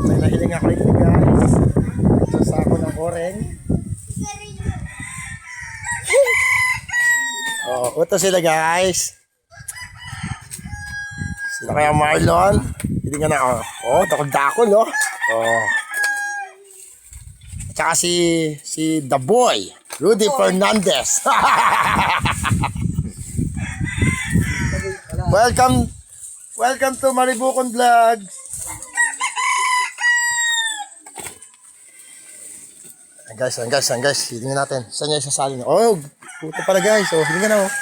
May nahiling ako ito guys. Sa ako ng oreng. Oh, ito sila guys. Sila kaya Marlon. Hindi nga na, oh, dakol-dakol, oh. Oh. At saka si The Boy, Rudy Fernandez. Welcome to Maribukon Vlogs. Guys, hilingan natin. Saan niya isasali na? Oh, puto pala guys. Oh, hilingan na, oh.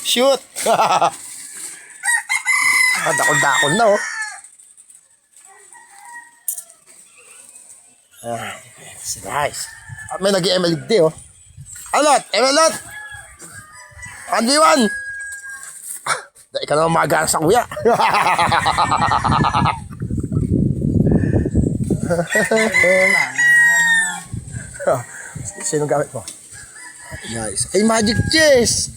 Shoot! Dakol-dakol na, oh. Si guys. At may nag-MLD, oh. Alot! MLot! 1v1! Ikaw naman magaan sa kuya. Sino gamit mo? Guys. Ay, magic chess!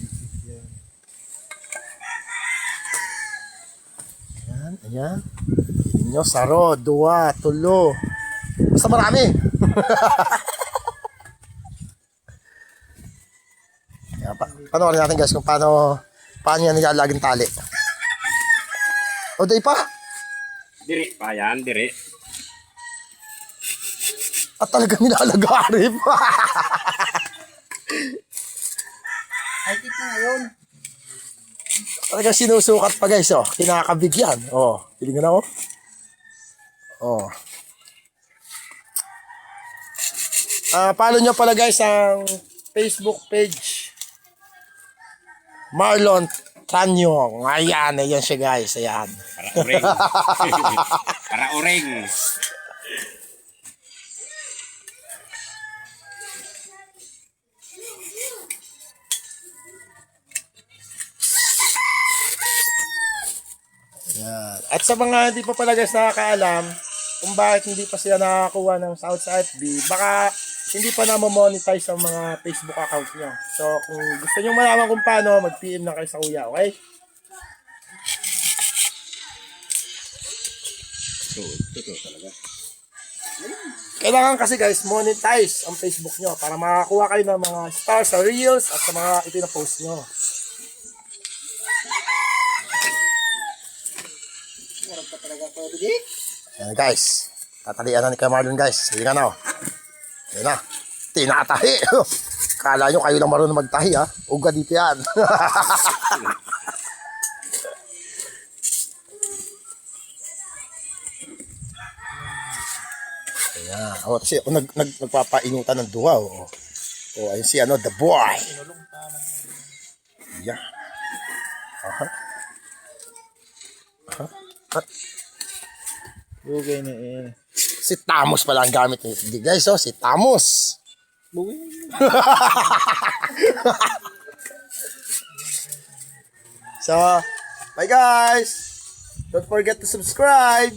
Ayan. Inyo, saro, dua, tulo. Basta marami. Ayan, panoorin natin guys kung paano yan nilalaging tali. O, day pa? Diri pa yan, diri. At talaga nilalagarin. Ay, tit na ngayon. Talaga sinusukat pa guys, oh. Kinakabigyan. Oh, piling na, oh. Oh. Follow nyo pala guys ang Facebook page. Marlon Tanyong. Ayan siya guys. Ayan. Para oreng. Para oreng. Ayan. At sa mga hindi pa pala guys nakakaalam kung bakit hindi pa sila nakakuha ng sahod sa FB, baka hindi pa na-monetize ang mga Facebook account nyo. So, kung gusto nyo malaman kung paano, mag-PM na kayo sa kuya, okay? Totoo talaga. Kailangan kasi guys, monetize ang Facebook nyo para makakuha kayo ng mga stars sa Reels at sa mga ipinapost nyo. Marag ka talaga ko, Bidi. Ayan guys, tatalian na ni Marlon guys. Sige na, oh. Ayan na, tinatahi. Kala nyo kayo lang marunong magtahi, ha? Uga dito yan. Ayan. Oh, kasi nagpapainutan ng duwa, oh. Oh, ayun si The Boy. Ayan. Aha. Aha. At Bugay na eh. si Tamos pala ang gamit ni guys, oh, si Tamos. Bugay. So, bye guys. Don't forget to subscribe.